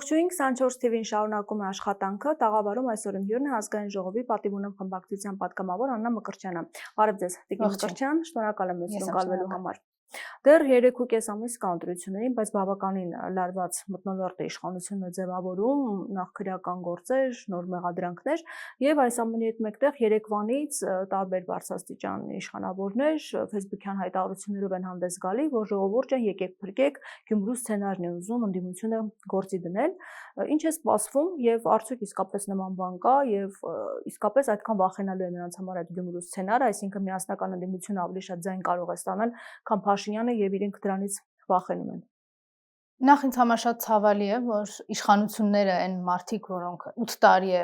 Ողջույն 24 TV-ին շարունակում է աշխատանքը, տաղավարում այսօր իմ հյուրն է ազգային ժողովի պատիվ ունեմ խմբակցության պատգամավոր Աննա Մկրտչյանը։ Բարև ձեզ, Տիկին Մկրտչյան, շնորհակալ եմ մեզ ընկալվելու համար։ Դեռ 3.5 ամիս կա ընտրություններին, բայց բավականին լարված մթնոլորտ է իշխանությունը ձևավորում, նախ քրեական գործեր, նոր մեղադրանքներ, եւ այս ամենի հետ մեկտեղ Երևանից տարբեր բարձրաստիճան իշխանավորներ Facebook-յան հայտարարություններով են հանդես գալի, որ ժողովուրդը եկեք փրկեք, Գյումրու սցենարն է ուզում ընդդիմությունը գործի դնել, ինչ է սպասվում եւ արդյոք իսկապես նման բան կա եւ իսկապես այդքան վախենալու է նրանց համար այդ Գյումրու սցենարը, այսինքն միասնական ընդդիմությունը ավելի շատ ձայն կարող է ստանալ, քան Փաշինյանը եւ իրենք դրանից վախենում են։ Նախ ինձ համար շատ ցավալի է, որ իշխանությունները այն մարդիկ, որոնք 8 տարի է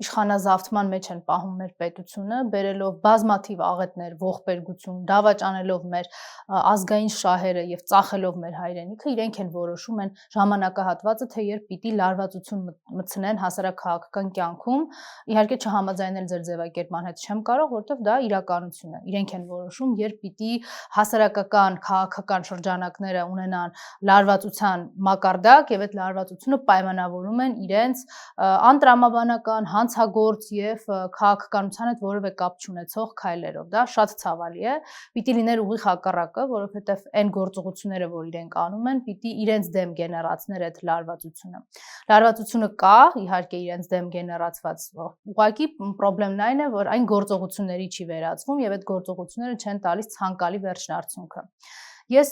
իշխանազավթման մեջ են պահում մեր պետությունը, բերելով բազմաթիվ աղետներ, ողբերգություն, դավաճանելով մեր ազգային շահերը եւ ծախելով մեր հայրենիքը, իրենք են որոշում են ժամանակահատվածը, թե երբ պիտի լարվածություն մտցնեն հասարակական կյանքում, իհարկե չհամաձայնել ձեր ձևակերպման հետ չեմ կարող, որովհետեւ դա իրականություն է։ Իրենք են որոշում, երբ պիտի հասարակական, քաղաքական շրջանակները ունենան լարվածության մակարդակ եւ այդ լարվածությունը պայմանավորում են իրենց անտրամաբանական հանցագործ եւ քաղաքականության հետ որևէ կապ չունեցող քայլերով, դա շատ ցավալի է, պիտի լիներ ուղիղ հակառակը, որովհետեւ այն գործողությունները, որ իրենք անում են, պիտի իրենց դեմ գեներացներ այդ լարվածությունը։ Լարվածությունը կա, իհարկե իրենց դեմ գեներացված, ուղղակի խնդրեմն այն է, որ այն գործողությունների չի վերածվում եւ այդ գործողությունները չեն տալիս ցանկալի վերջնարդյունքը։ Ես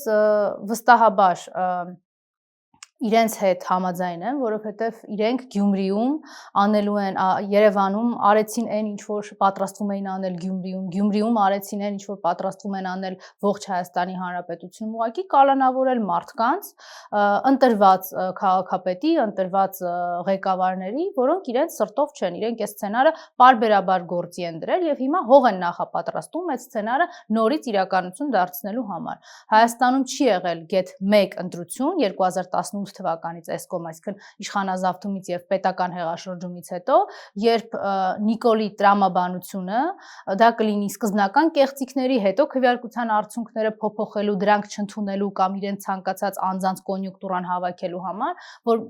վստահաբար իրենց հետ համաձայն եմ, որովհետև իրենք Գյումրիում անելու են Երևանում արեցին այն ինչ որ պատրաստվում էին անել Գյումրիում արեցին այն ինչ որ պատրաստվում են անել ողջ Հայաստանի Հանրապետությունում, ուղղակի կալանավորել մարդկանց, ընտրված քաղաքապետի, ընտրված ղեկավարների, որոնք իրենց սրտով չեն, իրենք այս սցենարը պարբերաբար գործի են դրել եւ հիմա հող են նախապատրաստում այդ սցենարը նորից իրականություն դարձնելու համար։ Հայաստանում չի եղել գեթ 1 ընտրություն 2018 թվականից էսկոմ, այսինքն իշխանազավթումից եւ պետական հեղաշրջումից հետո, երբ Նիկոլի տրամաբանությունը դա կլինի սկզբնական կեղծիքների հետո քվեարկության արդյունքները փոփոխելու, դրանք չընդունելու կամ իրենց ցանկացած անձանց կոնյունկտուրան հավաքելու համար, որ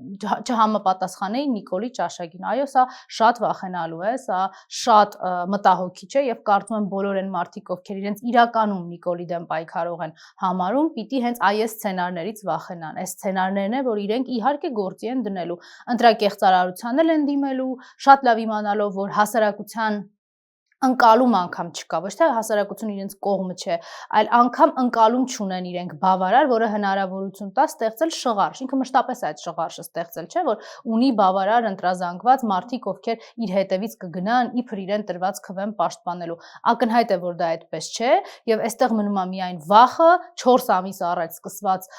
չհամապատասխանեին Նիկոլի ճաշակին։ Այո, սա շատ վախենալու է, սա շատ մտահոգիչ է եւ կարծում եմ բոլոր այն մարդիկ, ովքեր իրենց իրականում Նիկոլի դեմ պայքարող են համարում, պիտի հենց այս սցենարներից վախենան։ Այս սցենարներն է, որ իրենք իհարկե գործի են դնելու, ընտրակեղծարարության են դիմելու, շատ լավ իմանալով, որ հասարակության ընկալում անգամ չկա, ոչ թե հասարակությունը իրենց կողմը չէ, այլ անգամ ընկալում չունեն իրենք բավարար, որը հնարավորություն տա ստեղծել շղարշ, ինքը մշտապես այդ շղարշը ստեղծել չէ, որ ունի բավարար ընտրազանգված մարդիկ, ովքեր իր հետևից կգնան, իբր իրեն տրված քվեն պաշտպանելու։ Ակնհայտ է, որ դա այդպես չէ, եւ այստեղ մնում է միայն վախը, 4 ամիս առաջ սկսված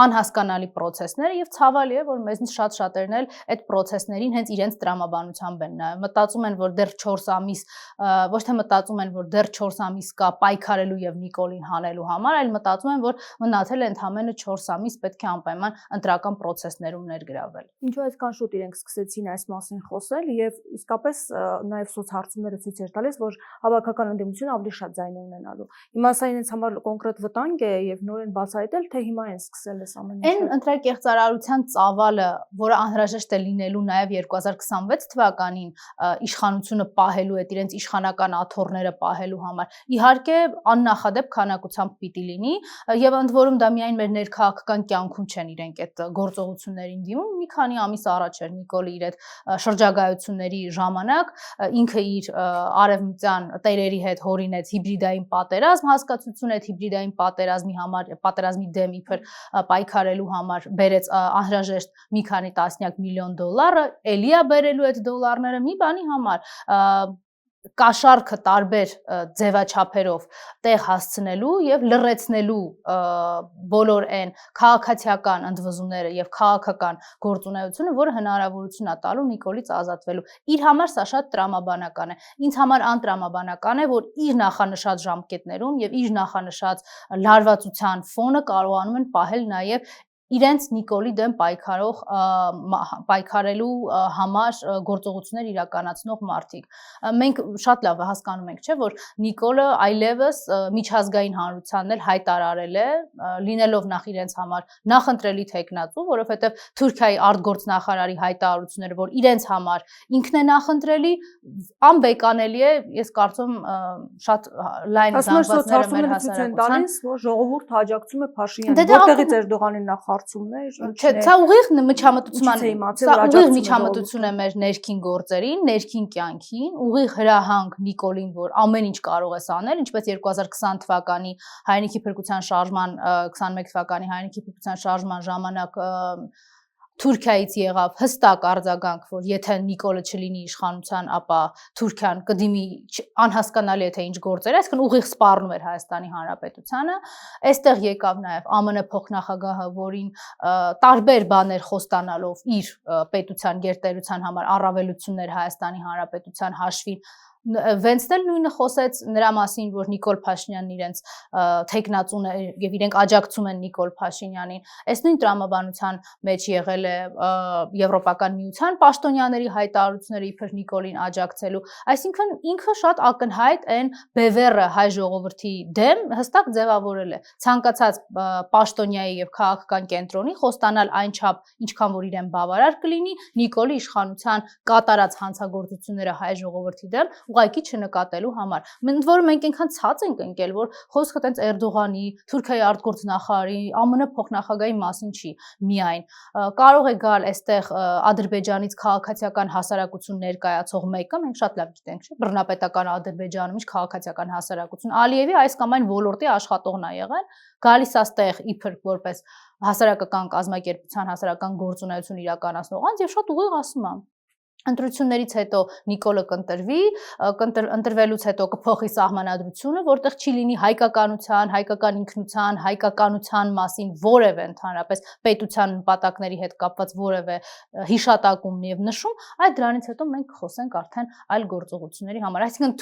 անհասկանալի process-ները եւ ցավալի է, որ մեզնից շատ-շատերն էլ այդ process-ներին հենց իրենց տրամաբանությամբ են նայում, մտածում են, որ դեռ 4 ամիս ոչ թե մտածում են, որ դեռ 4 ամիս կա պայքարելու եւ Նիկոլին հանելու համար, այլ մտածում են, որ մնացել է ընդամենը 4 ամիս, պետք է անպայման ընտրական process-ներում ներգրավել։ Ինչու այսքան շուտ իրենք սկսեցին այս մասին խոսել եւ իսկապես նաեւ սոցհարցումները ցույց էր տալիս, որ հավաքական ընդդիմությունը ավելի շատ ձայն է ունենալու։ Հիմա սա իրենց համար կոնկրետ վտանգ է եւ նորեն բացահայտել, թե հիմա են սկսել այս ամենը։ Այն ընտրակեղծարարության ծավալը, որը անհրաժեշտ է լինելու նաեւ 2026 թվականին իշխանությունը պահելու այդ իրենց իշխանական աթոռները պահելու համար, իհարկե աննախադեպ քանակությամբ պիտի լինի եւ ընդ որում դա միայն մեր ներքաղաքական կյանքում չեն իրենք այդ գործողություններին դիմում, մի քանի ամիս առաջ էր Նիկոլի իր այդ շրջագայությունների ժամանակ ինքը իր արևմտյան տերերի հետ հորինեց հիբրիդային պատերազմ հասկացություն, այդ հիբրիդային պատերազմի համար, պատերազմի դեմ իբր պայքարելու համար բերեց անհրաժեշտ մի քանի տասնյակ միլիոն դոլարը, էլի է բերելու այդ դոլարները մի բանի համար կաշառքը տարբեր ձևաչափերով տեղ հասցնելու եւ լրացնելու բոլոր այն քաղաքացիական ընդվզումները եւ քաղաքական գործունեությունը, որը հնարավորություն է տալու Նիկոլից ազատվելու։ Իր համար սա շատ տրամաբանական է։ Ինձ համար անտրամաբանական է, որ իր նախանշած ժամկետներում եւ իր նախանշած լարվածության ֆոնը կարողանում են պահել նաեւ իրենց Նիկոլի դեմ պայքարելու համար գործողություններ իրականացնող մարդիկ։ Մենք շատ լավ հասկանում ենք, չէ՞, որ Նիկոլը այլևս միջազգային հանրությանն էլ հայտարարել է, լինելով նախ իրենց համար նախընտրելի թեկնածու, որովհետև Թուրքիայի արտգործնախարարի հայտարարությունները, որ իրենց համար ինքն է նախընտրելի, անբեկանելի է, ես կարծում շատ լայն զանգվածները մեր հասարակության, որ ժողովուրդ հաջակցում է Փաշինյանին, որտեղից Էրդողանին նախ հարցումներ, չէ, սա ուղիղ միջամտություն է մեր ներքին գործերին, ներքին կյանքին, ուղիղ հրահանգ Նիկոլին, որ ամեն ինչ կարող ես անել, ինչպես 2020 թվականի հայրենիքի փրկության շարժման 21 թվականի հայրենիքի փրկության շարժման ժամանակ Թուրքիայից եղավ հստակ արձագանք, որ եթե Նիկոլը չլինի իշխանության, ապա Թուրքիան կդիմի անհասկանալի է թե ինչ գործեր, այսինքն ուղիղ սպառնում էր Հայաստանի Հանրապետությանը, այստեղ եկավ նաև ԱՄՆ փոխնախագահը, որին տարբեր բաներ խոստանալով իր պետության գերտերության համար առավելություններ Հայաստանի Հանրապետության հաշվին Վենցն էլ նույնը խոսեց նրա մասին, որ Նիկոլ Փաշինյանն իրենց թեկնածուն է եւ իրենք աջակցում են Նիկոլ Փաշինյանին։ Այս նույն տրամաբանության մեջ եղել է Եվրոպական միության պաշտոնյաների հայտարարությունները իբր Նիկոլին աջակցելու, այսինքն ինքը շատ ակնհայտ այն բևեռը հայ ժողովրդի դեմ հստակ ձևավորել է։ Ցանկացած պաշտոնյայի եւ քաղաքական կենտրոնի խոստանալ այնչափ, ինչքան որ իրեն բավարար կլինի Նիկոլի իշխանության կատարած հանցագործությունները հայ ժողովրդի դեմ ուղղակի չնկատելու համար։ Ընդ որում մենք այնքան ցած ենք ընկել, որ խոսքը տենց Էրդողանի, Թուրքիայի արտգործնախարարի, ԱՄՆ փոխնախագահի մասին չի միայն։ Կարող է գալ այստեղ Ադրբեջանից քաղաքացիական հասարակություն ներկայացող մեկը, մենք շատ լավ գիտենք, չէ՞, բռնապետական Ադրբեջանում ինչ քաղաքացիական հասարակություն, Ալիևի այս կամ այն ոլորտի աշխատողն է եղել, գալիս է այստեղ իբր որպես հասարակական կազմակերպության հասարակական գործունեություն իրականացնող անձ եւ շատ ուղիղ ասում է ընտրություններից հետո Նիկոլը կընտրվի, ընտրվելուց հետո կփոխի սահմանադրությունը, որտեղ չի լինի հայկականության, հայկական ինքնության, հայկականության մասին որևէ ընդհանրապես պետության նպատակների հետ կապված որևէ հիշատակում եւ նշում, այդ դրանից հետո մենք խոսենք արդեն այլ գործողությունների համար։ Այսինքն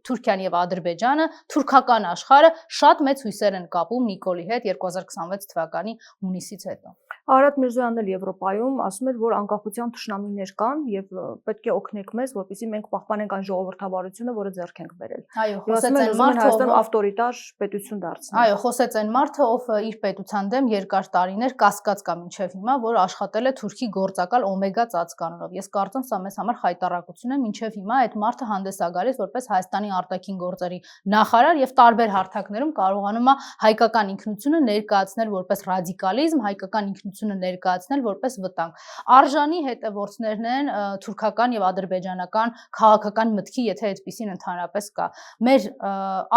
Թուրքիան եւ Ադրբեջանը, թուրքական աշխարհը շատ մեծ հույսեր են կապում Նիկոլի հետ 2026 թվականի հունիսից հետո։ Արադ Միրզոյանն էլ Եվրոպայում ասում էր, որ անկախության թշնամիներ կան եւ պետք է օգնեք մեզ, որպեսզի մենք պահպանենք այն ժողովրդավարությունը, որը ձեռք ենք բերել։ Այո, խոսեց այն մարդը, Հայաստան ավտորիտար պետություն դարձնել։ Այո, խոսեց այն մարդը, ով իր պետության դեմ երկար տարիներ կասկած կա մինչև հիմա, որ աշխատել է Թուրքի գործակալ Օմեգա ծածկանունով։ Ես կարծում սա մեզ համար խայտառակություն է, մինչև հիմա այդ մարդը հանդես է գալիս որպես Հայաստանի արտաքին գործերի նախարար եւ տարբեր հարթակներում կարողանում է հայկական ինքնությունը ներկայացնել որպես ռադիկալիզմ, հայկական ինքնությունը ներկայացնել որպես վտանգ։ Արժանի հետևորդներն են թուրքական եւ ադրբեջանական քաղաքական մտքի, եթե այդպեսին ընդհանրապես կա։ Մեր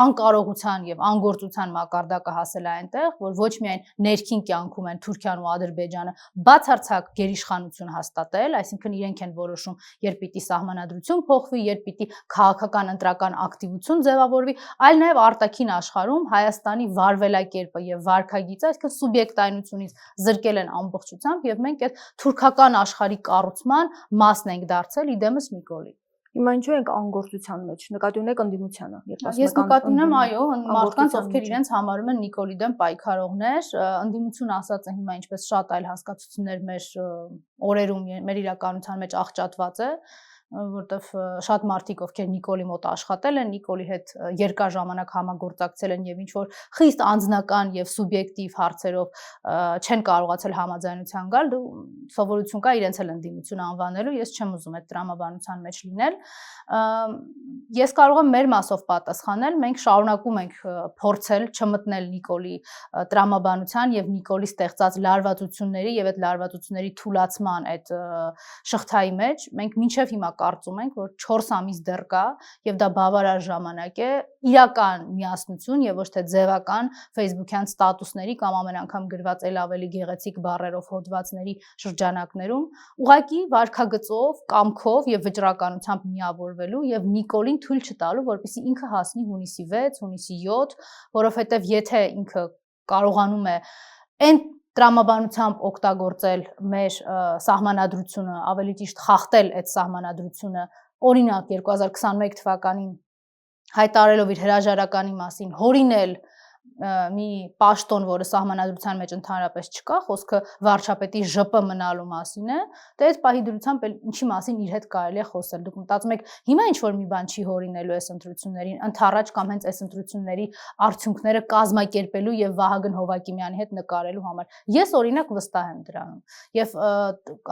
անկարողության եւ անգործության մակարդակը հասել է այնտեղ, որ ոչ միայն ներքին կյանքում են Թուրքիան ու Ադրբեջանը բացարձակ գերիշխանություն հաստատել, այսինքն իրենք են որոշում, երբ պիտի սահմանադրություն փոխվի, երբ պիտի քաղաքական ընտրական ակտիվություն ձևավորվի, այլ նաեւ արտաքին աշխարհում Հայաստանի վարվելակերպը եւ վարքագիծը, այսինքն սուբյեկտայնությունից զրկել են ամբողջությամբ եւ մենք այդ թուրքական աշխարհի կառուցման մասն ենք դարձել իդեմս Նիկոլի։ Հիմա ինչու ենք անգործության մեջ, նկատի ունեք ընդդիմությանը, Ես նկատի ունեմ, այո, մարդկանց, ովքեր իրենց համարում են Նիկոլի դեմ պայքարողներ, ընդդիմություն ասածը հիմա ինչպես շատ այլ հասկացություններ մեր օրերում, մեր իրականության մեջ աղճատված է, որտեվ շատ մարդիկ, ովքեր Նիկոլի մոտ աշխատել են, Նիկոլի հետ երկար ժամանակ համագործակցել են եւ ինչ որ խիստ անձնական եւ սուբյեկտիվ հարցերով չեն կարողացել համաձայնության գալ, դու սովորություն կա իրենց էլ ընդդիմություն անվանելու, ես չեմ ուզում այդ տրամաբանության մեջ լինել։ Ես կարող եմ մեր մասով պատասխանել, մենք շարունակում ենք փորձել չմտնել Նիկոլի տրամաբանության եւ Նիկոլի ստեղծած լարվածությունների եւ այդ լարվածությունների թուլացման այդ շղթայի մեջ, մենք մինչեւ հիմա կարծում ենք, որ 4 ամիս դեռ կա եւ դա բավարար ժամանակ է իրական միասնություն եւ ոչ թե ձևական Facebook-յան ստատուսների կամ ամեն անգամ գրված էլ ավելի գեղեցիկ բառերով հոդվածների շրջանակներում ուղղակի վարքագծով, կամքով եւ վճռականությամբ միավորվելու եւ Նիկոլին թույլ չտալու, որպեսզի ինքը հասնի հունիսի 6, հունիսի 7, որովհետեւ եթե ինքը կարողանում է այն տրամաբանությամբ օգտագործել մեր սահմանադրությունը, ավելի ճիշտ խախտել այդ սահմանադրությունը, օրինակ 2021 թվականին հայտարարելով իր հրաժարականի մասին, հորինել մի պաշտոն, որը սահմանադրության մեջ ընդհանրապես չկա, խոսքը վարչապետի ԺՊ մնալու մասին է, դե այդ պահի դրությամբ ինչի մասին իր հետ կարելի է խոսել։ Դուք մտածում եք, հիմա ինչ որ մի բան չի հորինելու այս ընտրություններին, ընդառաջ կամ հենց այս ընտրությունների արդյունքները կազմակերպելու եւ Վահագն Հովակիմյանի հետ նկարելու համար։ Ես օրինակ վստահ եմ դրանում։ Եվ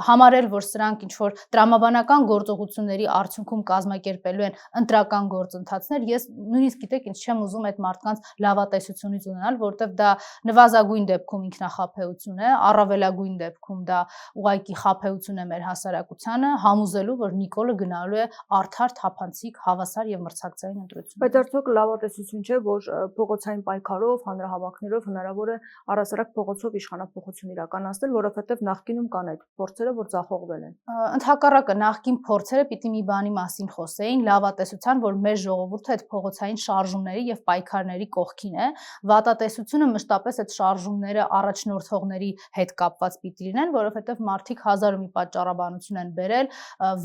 համարել, որ սրանք ինչ որ տրամաբանական գործողությունների արդյունքում կազմակերպելու են ընտրական գործընթացներ, ես նույնիսկ գիտեք, ինչ չեմ ուզում այդ մարդկանց լավատեսությունից ունենալ, որովհետև դա նվազագույն դեպքում ինքնախաբեություն է, առավելագույն դեպքում դա ուղղակի խաբեություն է մեր հասարակությանը, համոզելու, որ Նիկոլը գնալու է արդար, թափանցիկ, հավասար եւ մրցակցային ընտրություն։ Բայց արդյոք լավատեսություն չէ, որ փողոցային պայքարով, հանրահավաքներով հնարավոր է առասարակ փողոցով իշխանափոխություն իրականացնել, որովհետև նախկինում կան այդ փորձերը, որ ձախողվել են։ Ընդհակառակը նախկին փորձերը պիտի մի բանի մասին խոսեին, լավատեսության, որ մեր ժողովուրդը այդ փողոցային շարժումների եւ պայքարների կողքին է, վատատեսությունը մշտապես այդ շարժումները առաջնորդողների հետ կապված պիտի լինեն, որովհետև մարդիկ հազար ու մի պատճառաբանություն են բերել,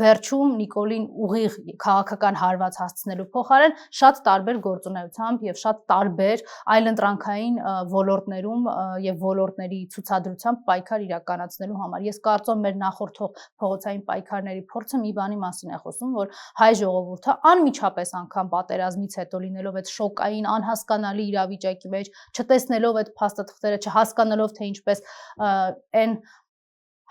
վերջում Նիկոլին ուղիղ քաղաքական հարված հասցնելու փոխարեն շատ տարբեր գործունեությամբ եւ շատ տարբեր այլընտրանքային ոլորտներում եւ ոլորտների ցուցադրությամբ պայքար իրականացնելու համար։ Ես կարծում եմ մեր նախորդող փողոցային պայքարների փորձը մի բանի մասին է խոսում, որ հայ ժողովուրդը անմիջապես անգամ պատերազմից հետո լինելով այդ շոկային անհասկանալի իրավիճակի մեջ, չտեսնելով այդ փաստաթղթերը, չհասկանալով թե ինչպես այն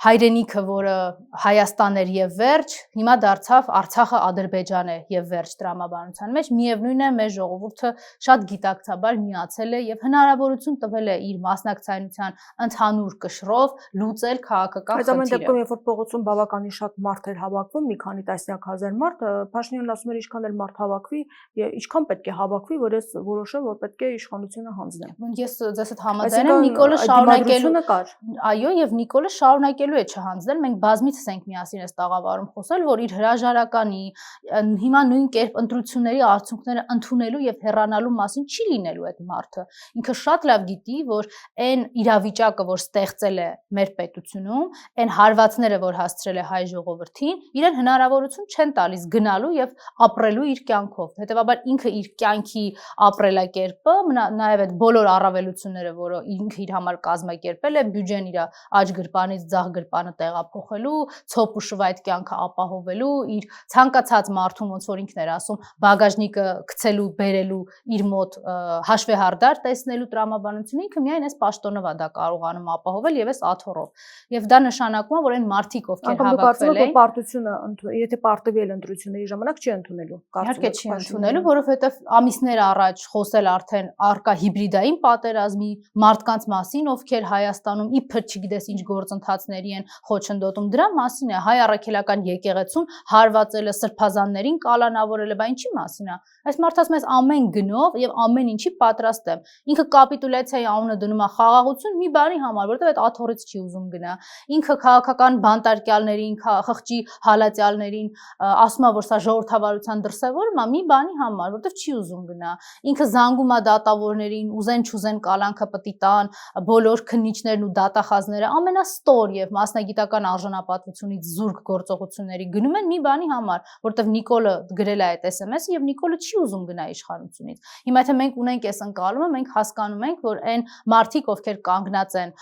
հայրենիքը, որը Հայաստան էր եւ վերջ, հիմա դարձավ Արցախը Ադրբեջան է եւ վերջ տրամաբանության մեջ, միևնույն է մեր ժողովուրդը շատ գիտակցաբար միացել է եւ հնարավորություն տվել է իր մասնակցայնության ընդհանուր կշռով լուծել քաղաքական խնդիրը։ Այդ ամեն դեպքում, երբ որ փողոցում բավականին շատ մարդ էր հավաքվում, մի քանի տասնյակ հազար մարդ, Փաշինյանն ասում էր, ինչքան էլ մարդ հավաքվի, ինչքան պետք է հավաքվի, որ ես որոշեմ, որ պետք է իշխանությունը հանձնեմ։ Ես ձեզ հետ համաձայն եմ, Նիկոլը շարունակելու կար։ Այո, եւ Նիկոլը շարունակելու է չհանձնել, մենք բազմիցս ենք միասին այս տաղավարում խոսել, որ իր հրաժարականի հիմա նույն կերպ ընտրությունների արդյունքները ընդունելու եւ հեռանալու մասին չի լինելու այդ մարդը։ Ինքը շատ լավ գիտի, որ այն իրավիճակը, որ ստեղծել է մեր պետությունում, այն հարվածները, որ հասցրել է հայ ժողովրդին, իրեն հնարավորություն չեն տալիս գնալու եւ ապրելու իր կյանքով։ Հետեւաբար ինքը իր կյանքի ապրելակերպը, նաեւ այդ բոլոր առավելությունները, որը ինքը իր համար կազմակերպել է, բյուջեն իր աջ գրպանից ձախ գրպանը տեղափոխելու, ցոփ ու շվայտ կյանքը ապահովելու, իր ցանկացած մարդուն ոնց որ ինքն էր ասում, բագաժնիկը գցելու, բերելու իր մոտ հաշվեհարդար տեսնելու տրամաբանությունը ինքը միայն այս պաշտոնով է դա կարողանում ապահովել եւ այս աթոռով։ Եվ դա նշանակում է, որ այն մարդիկ, ովքեր հավաքվել են, պարտությունը, եթե պարտվել ընտրությունների ժամանակ չի ընդունելու։ Իհարկե չի ընդունելու, որովհետեւ ամիսներ առաջ խոսել արդեն արկա հիբրիդային պատերազմի մարդկանց մասին, ովքեր Հայաստանում իբր չգիտես ինչ գործընթացների են խոչընդոտում, դրա մասին է հայ առաքելական եկեղեցում հարվածելը, սրբազաններին կալանավորելը, բա ինչի մասին է։ Այս մարդը ասում է ամեն գնով եւ ամեն ինչի պատրաստ եմ։ Ինքը կապիտուլյացիայի անունը դնում է խաղաղություն մի բանի համար, որովհետեւ այդ աթոռից չի ուզում գնա։ Ինքը քաղաքական բանտարկյալներին, խղճի հալածյալներին ասում է, որ սա ժողովրդավարության դրսևորում է մի բանի համար, որովհետեւ չի ուզում գնա։ Ինքը զանգում է դատավորներին, ուզեն չուզեն կալանքը պիտի տան, բոլոր քննիչներն ու դատախազները ամենաստոր եւ մասնագիտական արժանապատվությունից զուրկ գործողությունների գնում են մի բանի համար, որովհետեւ Նիկոլը գրել է այդ SMS-ը եւ Նիկոլը չի ուզում գնա իշխանությունից։ Հիմա եթե մենք ունենք այս ընկալումը, մենք հասկանում ենք, որ այն մարդիկ, ովքեր կանգնած են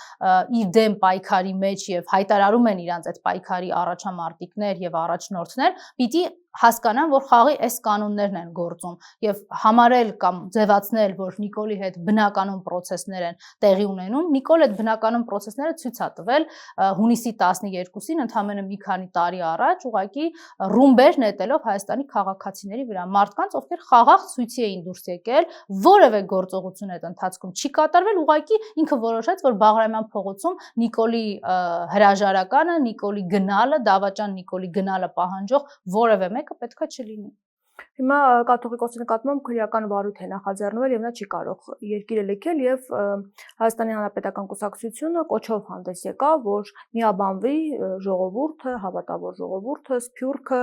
իր դեմ պայքարի մեջ եւ հայտարարում են իրանց այդ պայքարի առաջամարտիկներ եւ առաջնորդներ, պիտի հասկանան, որ խաղի այս կանոններն են գործում եւ համարել կամ ձևացնել, որ Նիկոլի հետ բնականon process-ներ են տեղի ունենում։ Նիկոլը այդ բնականon process-ները ցույց է տվել հունիսի 12-ին, ընդամենը մի քանի տարի առաջ, ուղղակի ռումբեր նետելով Հայաստանի քաղաքացիների վրա, մարդկանց, ովքեր խաղաղ ցույցի էին դուրս եկել, որևէ գործողություն այդ ընթացքում չի կատարվել, ուղղակի ինքը որոշեց, որ Բաղրամյան փողոցում Նիկոլի հրաժարականը, Նիկոլի գնալը, դավաճան Նիկոլի գնալը պահանջող որևէ մեկը պետքա չլինի։ Հիմա կաթողիկոսի նկատմամբ քրեական վարույթ է նախաձեռնվել եւ նա չի կարող երկիրը լքել եւ Հայաստանի Հանրապետական Կուսակցությունը կոչով հանդես եկավ, որ միաբանվի ժողովուրդը, հավատավոր ժողովուրդը, սփյուռքը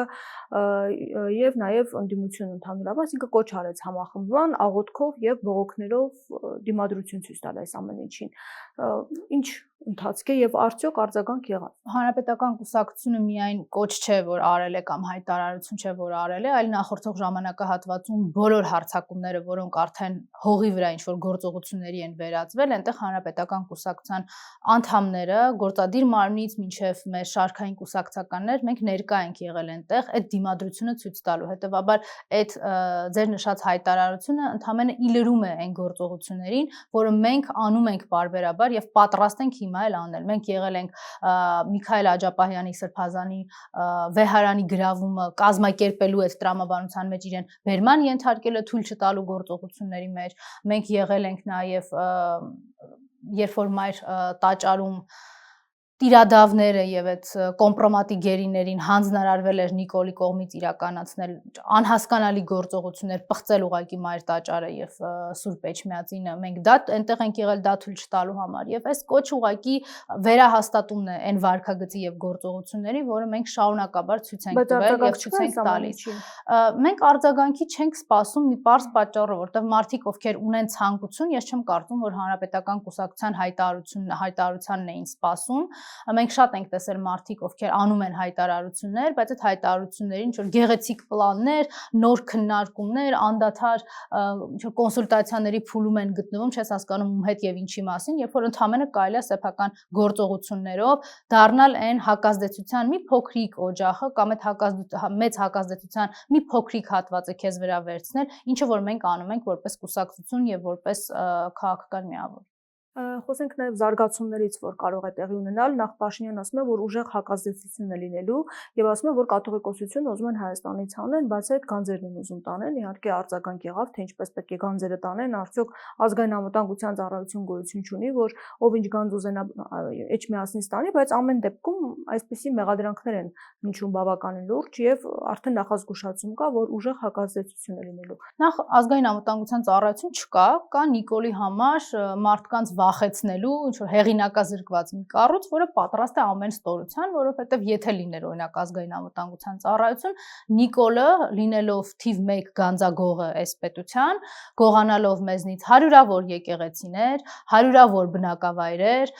եւ նաեւ ընդդիմություն ընդհանուրապես, ինքը կոչ արեց համախմբման, աղոթքով եւ բողոքներով դիմադրություն ցույց տալ այս ամեն ինչին։ Ինչ ընթացք է եւ արդյոք արձագանք եղավ։ Հանրապետական կուսակցությունը միայն կոչ չէ, որ արել է կամ հայտարարություն չէ, որ արել է, այլ նախորդող ժամանակահատվածում բոլոր հարձակումները, որոնք արդեն հողի վրա ինչ-որ գործողությունների են վերածվել, այնտեղ հանրապետական կուսակցության անդամները, գործադիր մարմնից մինչև մեր շարքային կուսակցականներ, մենք ներկա ենք եղել այնտեղ այդ դիմադրությունը ցույց տալու։ Հետևաբար այդ ձեր նշած հայտարարությունը ընդհանրապես իլրում է այն գործողություններին, որը մենք անում ենք բարբերաբար եւ պատրաստ ենք հիմա էլ անել։ Մենք եղել ենք Միքայել Աջապահյանի Սրբազանի վեհարանի գրավումը կազմակերպելու այդ տրամաբանության մեջ իրեն բերման ենթարկելը թույլ չտալու գործողությունների մեջ։ Մենք եղել ենք նաև երբ որ մայր տաճարում տիրադավները եւ այդ կոմպրոմատի գերիներին հանձնարարվել էր Նիկոլի կողմից իրականացնել անհասկանալի գործողություններ, պղծել ուղակի մայր տաճարը եւ Սուրբ Էջմիածինը, մենք դա այնտեղ ենք եղել դա թույլ չտալու համար եւ այս կոչ ուղակի վերահաստատումն է այն վարքագծի եւ գործողությունների, որը մենք շարունակաբար ցույց ենք տվել եւ ցույց ենք տալիս։ Մենք արձագանքի չենք սպասում մի պարզ պատճառով, որտեղ մարդիկ ովքեր ունեն ցանկություն, ես չեմ կարծում, որ հանրապետական կուսակցության հայտարարությանն էին սպասում։ Մենք շատ ենք տեսել մարդիկ, ովքեր անում են հայտարարություններ, բայց այդ հայտարարություններին ինչ-որ գեղեցիկ պլաններ, նոր քննարկումներ, անդադար ինչ-որ կոնսուլտացիաների փուլում են գտնվում, չես հասկանում ում հետ եւ ինչի մասին, երբ որ ընդհանրապես կարելի է սեփական գործողություններով դառնալ այն հակազդեցության մի փոքրիկ օջախը կամ այդ մեծ հակազդեցության մի փոքրիկ հատվածը քեզ վրա վերցնել, ինչը որ մենք անում ենք որպես կուսակցություն եւ որպես քաղաքական միավոր։ Խոսենք նաև զարգացումներից, որ կարող է տեղի ունենալ, նախ Փաշինյանն ասում է, որ ուժեղ հակազդեցություն է լինելու եւ ասում է, որ կաթողիկոսությունը ուզում են Հայաստանից հանեն, բայց այդ գանձերն են ուզում տանեն, իհարկե արձագանք եղավ, թե ինչպես պետք է գանձերը տանեն, արդյոք ազգային անվտանգության ծառայություն գոյություն չունի, որ ով ինչ գանձ ուզենա Էջմիածնից տանի, բայց ամեն դեպքում այսպիսի մեղադրանքներ են հնչում բավականին լուրջ եւ արդեն նախազգուշացում կա, որ ուժեղ հակազդեցություն է լինելու։ Նախ ազգային անվտանգության ծառայություն չկա, կա Նիկոլի համար մարդկանց վախեցնելու ինչ-որ հեղինակազրկված մի կառույց, որը պատրաստ է ամեն ստորության, որովհետև եթե լիներ օրինակ ազգային անվտանգության ծառայություն, Նիկոլը լինելով թիվ 1 գանձագողը այս պետության, գողանալով մեզնից հարյուրավոր եկեղեցիներ, հարյուրավոր բնակավայրեր,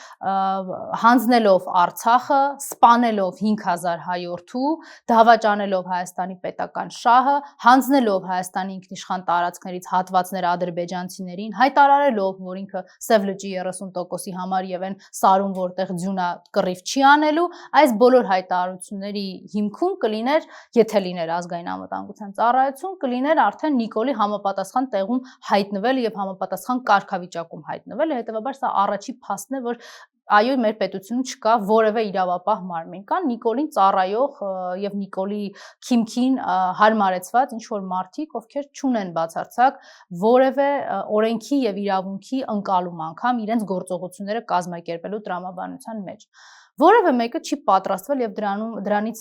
հանձնելով Արցախը, սպանելով 5000 հայորդու, դավաճանելով Հայաստանի պետական շահը, հանձնելով Հայաստանի ինքնիշխան տարածքներից հատվածներ ադրբեջանցիներին, հայտարարելով, որ ինքը Սև լճի 30%-ի համար եւ այն սարում, որտեղ ձյունա կռիվ չի անելու, այս բոլոր հայտարարությունների հիմքում կլիներ, եթե լիներ ազգային անվտանգության ծառայություն, կլիներ արդեն Նիկոլի համապատասխան տեղում հայտնվել եւ համապատասխան կարգավիճակում հայտնվել, հետեւաբար սա առաջի փաստն է, որ այո, մեր պետությունում չկա որևէ իրավապահ մարմին, կան Նիկոլին ծառայող եւ Նիկոլի քիմքին հարմարեցված ինչ որ մարդիկ, ովքեր չունեն բացարձակ որևէ օրենքի եւ իրավունքի ընկալում անգամ իրենց գործողությունները կազմակերպելու տրամաբանության մեջ։ Որևէ մեկը չի պատրաստվել եւ դրանից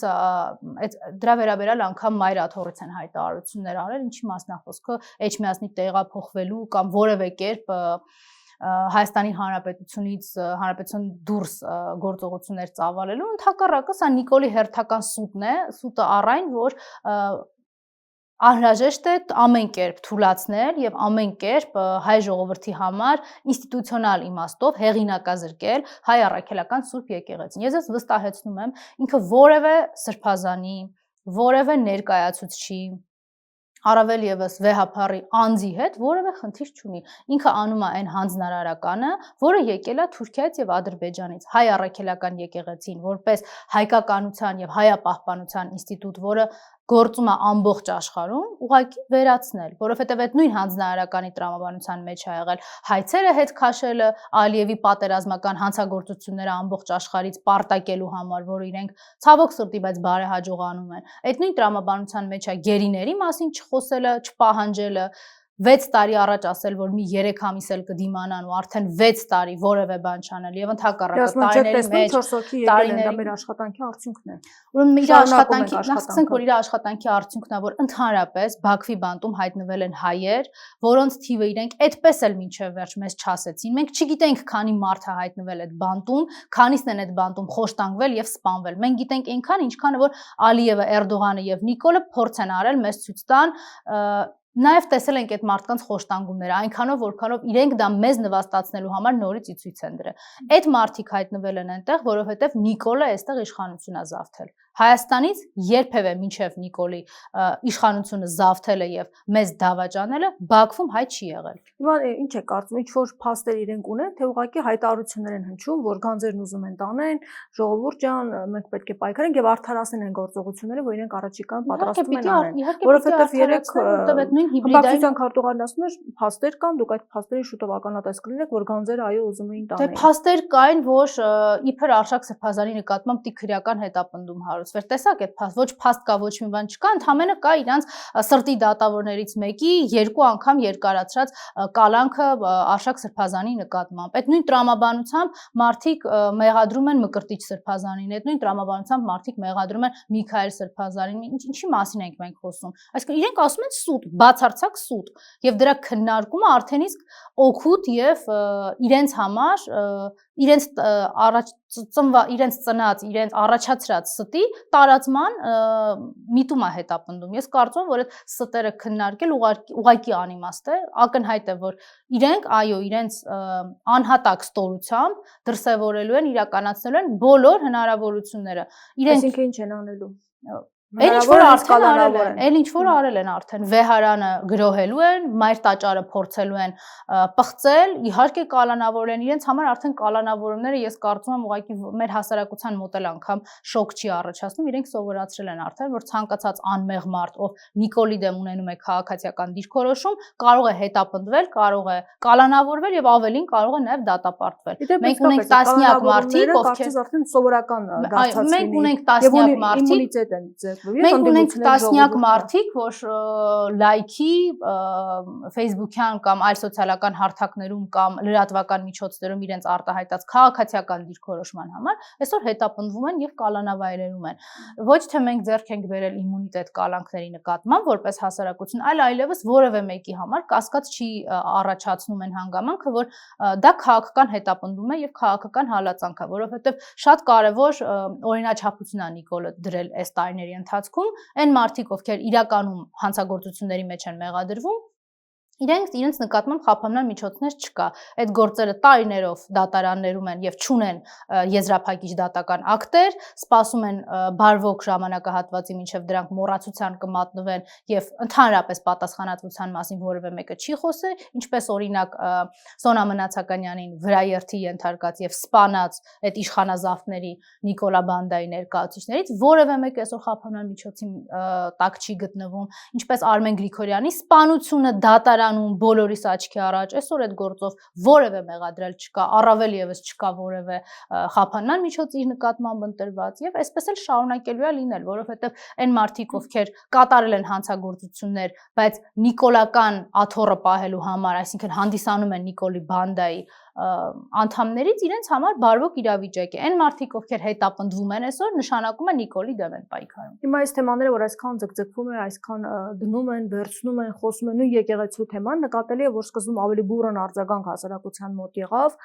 դրա վերաբերյալ անգամ Մայր Աթոռեցյան հայտարարություններ արել, ինչի մասն է խոսքը Էջմիածնի տեղափոխվելու կամ որևէ կերպ Հայաստանի Հանրապետության դուրս գործողություններ ծավալելու, ընդհակառակը սա Նիկոլի հերթական սուտն է, սուտը առայն, որ անհրաժեշտ է ամեն կերպ թուլացնել եւ ամեն կերպ հայ ժողովրդի համար ինստիտուցիոնալ իմաստով հեղինակազրկել հայ առաքելական Սուրբ եկեղեցին։ Ես վստահեցնում եմ, ինքը որևէ սրբազանի, որևէ ներկայացուցչի առավել եւս վեհափառի անձի հետ որևէ խնդիր չունի։ Ինքը անում է այն հանձնարարականը, որը եկել է Թուրքիայից եւ Ադրբեջանից։ Հայ առաքելական եկեղեցին որպես հայկականության եւ հայապահպանության ինստիտուտ, որը գործում է ամբողջ աշխարհում, ուղղակի վերացնել, որովհետև այդ նույն հանձնարարականի տրամաբանության մեջ է եղել հայցերը հետ քաշելը, Ալիևի պատերազմական հանցագործությունները ամբողջ աշխարհից պարտակելու համար, որ իրենք ցավոք սրտի, բայց բարեհաջողանում են։ Այդ նույն տրամաբանության մեջ է գերիների մասին չխոսելը, չպահանջելը, 6 տարի առաջ ասել, որ մի 3 ամիս էլ կդիմանան ու արդեն 6 տարի որևէ բան չանել եւ ընդհակառակը տարիների մեջ տարիների մեր աշխատանքի արդյունքն է։ Ուրեմն իր աշխատանքի, ասենք որ իր աշխատանքի արդյունքն է, որ ընդհանրապես Բաքվի բանտում հայտնվել են հայեր, որոնց թիվը իրենք այդպես էլ մինչև վերջ մեզ չասեցին։ Մենք չգիտենք քանի մարդ է հայտնվել այդ բանտում, քանիսն են այդ բանտում խոշտանգվել եւ սպանվել։ Մենք գիտենք այնքան, ինչքանը որ Ալիևը, Էրդողանը եւ Նիկոլը փորձ են արել մեզ ցույց տան Նաև տեսել ենք այդ մարդկանց խոշտանգումները, այնքանով որքանով իրենք դա մեզ նվաստացնելու համար նորից ի ցույց են դրել։ Այդ մարդիկ հայտնվել են այնտեղ, որովհետև Նիկոլը այստեղ իշխանություն է զավթել։ Հայաստանից երբևէ մինչև Նիկոլի իշխանությունը զավթելը եւ մեզ դավաճանելը Բաքվում հայ չի եղել։ Հիմա ինչ է կարծում, ինչ որ փաստեր իրենք ունեն, թե ուղղակի հայտարարություններ են հնչում, որ գանձերն ուզում են տանեն, ժողովուրդ ջան, մենք պետք է պայքարենք եւ արդարացնեն այն գործողությունները, որ իրենք առաջիկան պատրաստում են անեն։ Որովհետեւ երեք նույն հիբրիդային քարտուղարն ասում էր, փաստեր կան, դուք այդ փաստերի շուտով ականատես կլինեք, որ գանձերը այո ուզում էին տանել։ Դե փաստեր կային, որ իբր Արշակ Սրբազանի նկատմամբ տիքրյական հետապնդում հարուցվեր։ Տեսակ այդ փաստ, ոչ փաստ կա, ոչ մի բան չկա, ընդհանրապես կա իրանց սրտի դատավորներից մեկի երկու անգամ երկարացրած կալանքը Արշակ Սրբազանի նկատմամբ։ Այդ նույն տրամաբանությամբ մարդիկ մեղադրում են Մկրտիչ Սրբազանին, այդ նույն տրամաբանությամբ մարդիկ մեղադրում են Միքայել Սրբազանին։ Ինչի մասին ենք մենք խոսում։ Այսինքն իրենք ասում են սուտ, բացարձակ սուտ, եւ դրա քննարկումը արդեն իսկ օգուտ եւ իրենց համար իրենց իրենց ծնած, իրենց առաջացրած ստի տարածման միտում է հետապնդում։ Ես կարծում եմ, որ այդ ստերը քննարկել ուղղակի անիմաստ է, ակնհայտ է, որ իրենք այո, իրենց անհատակ ստորությամբ դրսևորելու են, իրականացնելու են բոլոր հնարավորությունները։ Այսինքն ինչ են անելու։ Էլ ինչ որ արդեն արել են, էլ ինչ որ արել են արդեն վեհարանը գրոհելու են, մայր տաճարը փորձելու են պղծել, իհարկե կալանավորել են, իրենց համար արդեն կալանավորումները ես կարծում եմ ուղղակի մեր հասարակության մոտ էլ անգամ շոկ չի առաջացնում, իրենք սովորացրել են արդեն, որ ցանկացած անմեղ մարդ, ով Նիկոլի դեմ ունենում է քաղաքացիական դիրքորոշում, կարող է հետապնդվել, կարող է կալանավորվել եւ ավելին կարող է նաեւ դատապարտվել։ Մենք ունենք տասնյակ մարդիկ, ովքեր արդեն սովորական դարձած լինեն։ Մենք ունենք տասնյակ մարդիկ, Մենք ունենք տասնյակ մարդիկ, որ լայքի, Facebook-յան կամ այլ սոցիալական հարթակներում կամ լրատվական միջոցներում իրենց արտահայտած քաղաքացիական դիրքորոշման համար այսօր հետապնդվում են եւ կալանավայրերում են։ Ոչ թե մենք ձեռք ենք բերել իմունիտետ կալանքների նկատմամբ որպես հասարակություն, այլ այլևս որևէ մեկի համար կասկած չի առաջացնում են հանգամանքը, որ դա քաղաքական հետապնդում է եւ քաղաքական հալածանք է, որովհետեւ շատ կարեւոր օրինաչափություն է Նիկոլը դրել այս տարիների ընթացքում այն մարդիկ, ովքեր իրականում հանցագործությունների մեջ են մեղադրվում, իրենց նկատմամբ խափանման միջոցներ չկա։ Այդ գործերը տարիներով դատարաններում են եւ չունեն եզրափակիչ դատական ակտեր, սպասում են բարվոք ժամանակահատվածի մինչեւ դրանք մոռացության կմատնվեն եւ ընդհանրապես պատասխանատվության մասին որևէ մեկը չի խոսել, ինչպես օրինակ Սոնա Մնացականյանին վրաերթի ենթարկած եւ սպանած այդ իշխանազավթների Նիկոլա Բանդայի ներկայացուցիչներից որևէ մեկ այսօր խափանման միջոցի տակ չի գտնվում, ինչպես Արմեն Գրիգորյանի սպանությունը դատարանում բոլորիս աչքի առաջ, այսօր այդ գործով որևէ մեղադրել չկա, առավել եւս չկա որևէ խափանման միջոց իր նկատմամբ ընտրված եւ այսպես էլ շարունակելու է լինել, որովհետեւ այն մարդիկ, ովքեր կատարել են հանցագործություններ, բայց նիկոլական աթոռը պահելու համար, այսինքն հանդիսանում են Նիկոլի Բանդայի անդամներից իրենց համար բարվոք իրավիճակ է։ Այն մարդիկ, ովքեր հետապնդվում են այսօր, նշանակում է Նիկոլի դեմ են պայքարում։ Հիմա այս թեմաները, որ այսքան ձգձգվում է, այսքան դնում են, վերցնում են, խոսում են, նույն եկեղեցու թեման, նկատելի է, որ սկզբում ավելի բուրըն արձագանք հասարակության մոտ եղավ,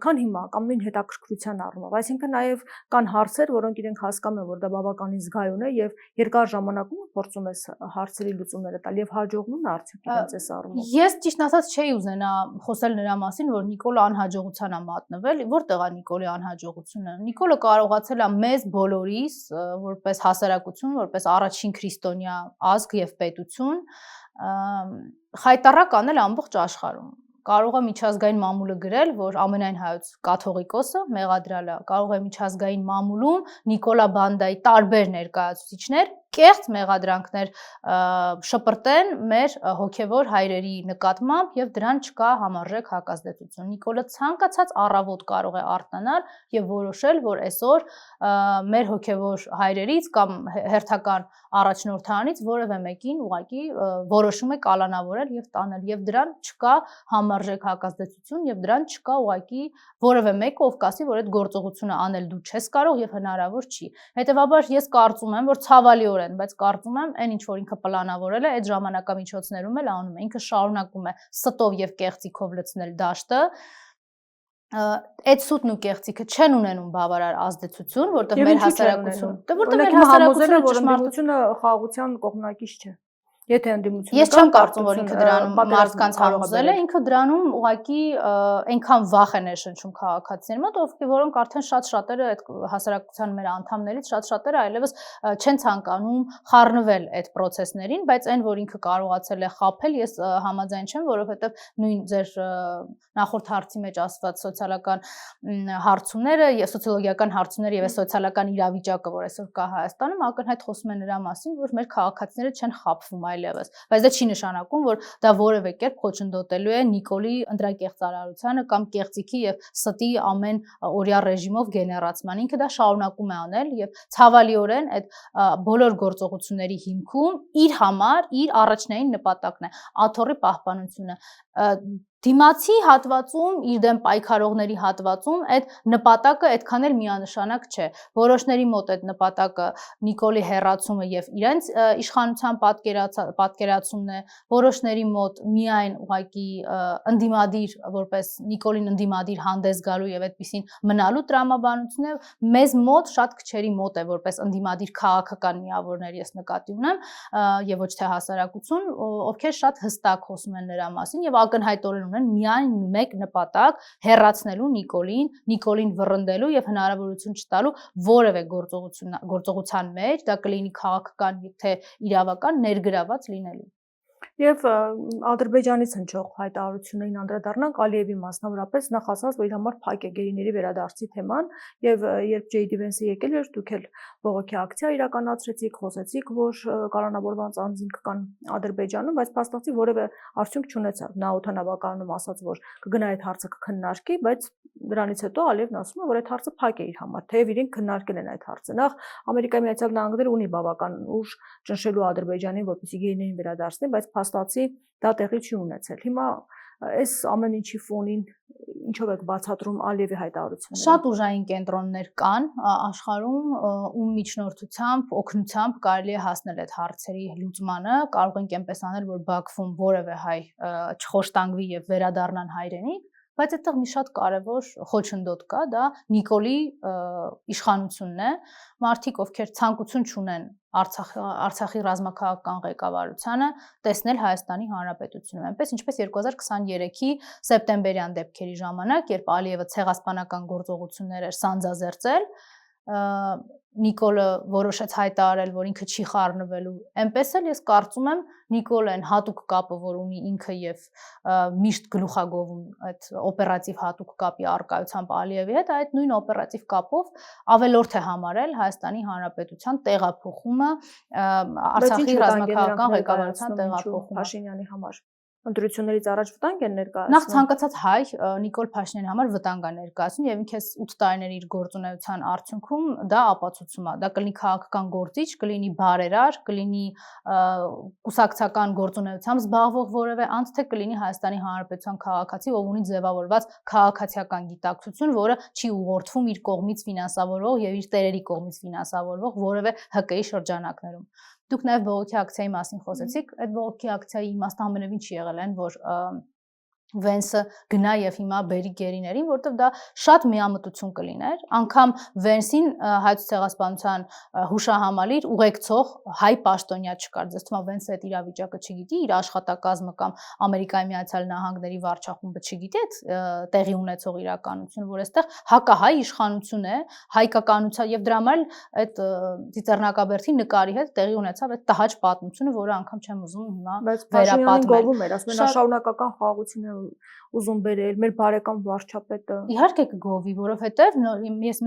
քան հիմա, կամ նույն հետաքրքրության առումով։ Այսինքն նաև կան հարցեր, որոնք իրենք հասկանում են, որ դա բավականին զգայուն է եւ երկար ժամանակում փորձում ես հարցերի լուծումները տալ եւ հաջողվում է արդյոք իրենց այս առումով։ Ես ճիշտ ասած չէի ուզենա խոսել նրա մասին, որ Նիկոլը անհաջողության է մատնվել, որտեղ է Նիկոլի անհաջողությունը։ Նիկոլը կարողացել է մեզ բոլորիս, որպես հասարակություն, որպես առաջին քրիստոնյա ազգ եւ պետություն, խայտառակ անել ամբողջ աշխարհում։ Կարող է միջազգային մամուլը գրել, որ ամենայն հայոց կաթողիկոսը մեղադրյալ է, կարող է միջազգային մամուլում Նիկոլա Բանդայի տարբեր ներկայացուցիչներ կեղծ մեղադրանքներ շպրտեն մեր հոգևոր հայրերի նկատմամբ եւ դրան չկա համարժեք հակազդեցություն։ Նիկոլը ցանկացած առավոտ կարող է արթնանալ եւ որոշել, որ այսօր մեր հոգևոր հայրերից կամ հերթական առաջնորդանից որևէ մեկին ուղղակի որոշում է կալանավորել եւ տանել եւ դրան չկա համարժեք հակազդեցություն եւ դրան չկա ուղղակի որևէ մեկը, ով կասի, որ այդ գործողությունը անել դու չես կարող եւ հնարավոր չի։ Հետեւաբար ես կարծում եմ, որ ցավալիորեն, բայց կարծում եմ, այն ինչ որ ինքը պլանավորել է, այդ ժամանակամիջոցներում էլ անում է։ Ինքը շարունակում է ստով եւ կեղծիքով լցնել դաշտը։ Այդ սուտն ու կեղծիքը չեն ունենում բավարար ազդեցություն, որտեղ մեր հասարակությունը, որտեղ մեր հասարակությունը ճշմարտությունը խաղաղության կողմնակից չէ։ Եթե ընդդիմությունը Ես չեմ կարծում, որ ինքը դրանում մարդկանց համոզել է, ինքը դրանում ուղղակի այնքան վախ է ներշնչում քաղաքացիների մոտ, որոնք արդեն շատ-շատերը այդ հասարակության մեր անդամներից շատ-շատերը այլևս չեն ցանկանում խառնվել այդ process-ներին, բայց այն, որ ինքը կարողացել է խաբել, ես համաձայն չեմ, որովհետև նույն ձեր նախորդ հարցի մեջ ասված սոցիալական հարցումները եւ սոցիոլոգիական հարցումները եւ սոցիալական իրավիճակը, որ այսօր կա Հայաստանում, ակնհայտ խոսում է նրա մասին, որ մեր քաղաքացիները չեն խաբվում այլևս, բայց դա չի նշանակում, որ դա որևէ կերպ խոչընդոտելու է Նիկոլի ընտրակեղծարարությանը կամ կեղծիքի եւ ստի ամեն օրյա ռեժիմով գեներացման։ Ինքը դա շարունակում է անել եւ ցավալիորեն այդ բոլոր գործողությունների հիմքում իր համար իր առաջնային նպատակն է աթոռի պահպանությունը։ Դիմացի հատվածում, իր դեմ պայքարողների հատվածում այդ նպատակը այդքան էլ միանշանակ չէ։ Որոշների մոտ այդ նպատակը Նիկոլի հեռացումը եւ իրենց իշխանության պատկերացումն է, որոշների մոտ միայն ուղղակի ընդդիմադիր, որպես Նիկոլին ընդդիմադիր հանդես գալու եւ այդպեսին մնալու տրամաբանությունն է, մեզ մոտ շատ քչերի մոտ է որպես ընդդիմադիր քաղաքական միավորներ ես նկատի ունեմ եւ ոչ թե հասարակություն, ովքեր շատ հստակ խոսում են նրա մասին եւ ակնհայտորեն ունեն միայն մեկ նպատակ հեռացնելու Նիկոլին վռնդելու եւ հնարավորություն չտալու որևէ գործողության մեջ, դա կլինի քաղաքական թե իրավական ներգրաված լինելու։ Եվ Ադրբեջանից հնչող հայտարարություններին անդրադառնանք Ալիևի մասնավորապես նախ ասած, որ իր համար փակ է գերիների վերադարձի թեման եւ երբ Ջեյդի Վենսը եկել էր, դուք էլ բողոքի ակցիա իրականացրեցիք, խոսեցիք, որ կալանավորված անձինք կան Ադրբեջանում, բայց փաստացի որևէ արդյունք չունեցավ։ Նա օդանավականում ասաց, որ կգնա այդ հարցը կքննարկի, բայց դրանից հետո Ալիևն ասում է, որ այդ հարցը փակ է իր համար, թեև իրենք քննարկել են այդ հարցը։ Նախ Ամերիկայի Միացյալ Նահանգները ունի բավական ուժ ճնշելու Ադրբեջանին, որպեսզի գերիներին վերադարձնի, բայց փաստացի դա տեղի չի ունեցել։ Հիմա այս ամեն ինչի ֆոնին ինչով եք բացատրում Ալիևի հայտարարությունները։ Շատ ուժային կենտրոններ կան աշխարհում, ում միջնորդությամբ, օգնությամբ կարելի է հասնել այդ հարցերի լուծմանը, կարող ենք այնպես անել, որ Բաքվում որևէ հայ չխոշտանգվի եւ վերադառնան հայրենիք, բայց այդտեղ մի շատ կարևոր խոչընդոտ կա, դա Նիկոլի իշխանությունն է, մարդիկ, ովքեր ցանկություն չունեն Արցախի ռազմաքաղաքական ղեկավարությանը տեսնել Հայաստանի Հանրապետությունում, այնպես ինչպես 2023-ի սեպտեմբերյան դեպքերի ժամանակ, երբ Ալիևը ցեղասպանական գործողություններ էր սանձազերծել, Նիկոլը որոշեց հայտարարել, որ ինքը չի խառնվելու, այնպես էլ ես կարծում եմ Նիկոլեն հատուկ կապը, որ ունի ինքը եւ միշտ գլուխագովում այդ օպերատիվ հատուկ կապի արկայությամբ Ալիևի հետ, այդ նույն օպերատիվ կապով ավելորդ է համարել Հայաստանի Հանրապետության տեղափոխումը, Արցախի ռազմաքաղաքական ղեկավարության տեղափոխումը Փաշինյանի համար։ Ընտրություններից առաջ վտանգ են ներկայացնում։ Նախ ցանկացած հայ Նիկոլ Փաշինյանի համար վտանգ է ներկայացնում եւ ինքես 8 տարիների իր գործունեության արդյունքում դա ապացուցում է։ Դա կլինի քաղաքական գործիչ, կլինի բարերար, կլինի կուսակցական գործունեությամբ զբաղվող որևէ անձ, թե կլինի Հայաստանի Հանրապետության քաղաքացի, ով ունի ձևավորված քաղաքացիական գիտակցություն, որը չի ուղղորդվում իր կողմից ֆինանսավորվող եւ իր տերերի կողմից ֆինանսավորվող որևէ ՀԿ-ի շրջանակներում։ Դուք նաև բողոքի ակցիայի մասին խոսեցիք, այդ բողոքի ակցիայի իմաստը ամենևին չի եղել այն, որ Վենսը գնա եւ հիմա բերի գերիներին, որտեղ դա շատ միամտություն կլիներ, անգամ Վենսին հայոց ցեղասպանության հուշահամալիր ուղեկցող հայ պաշտոնյա չկար, ձեզ թվում է Վենսը այդ իրավիճակը չգիտի, իր աշխատակազմը կամ Ամերիկայի Միացյալ Նահանգների վարչախումբը չգիտի այդ տեղի ունեցող իրականությունը, որ այստեղ հակահայ իշխանություն է, հայկականության եւ դրա համար այդ ծիծեռնակաբերդի նկարի հետ տեղի ունեցավ այդ տհաճ պատմությունը, որը անգամ չեմ ուզում հիմա վերապատմել։ Ասում են շարունակական խաղաղություն է ուզում բերել մեր բարեկամ վարչապետը։ Իհարկե կգովի, որովհետև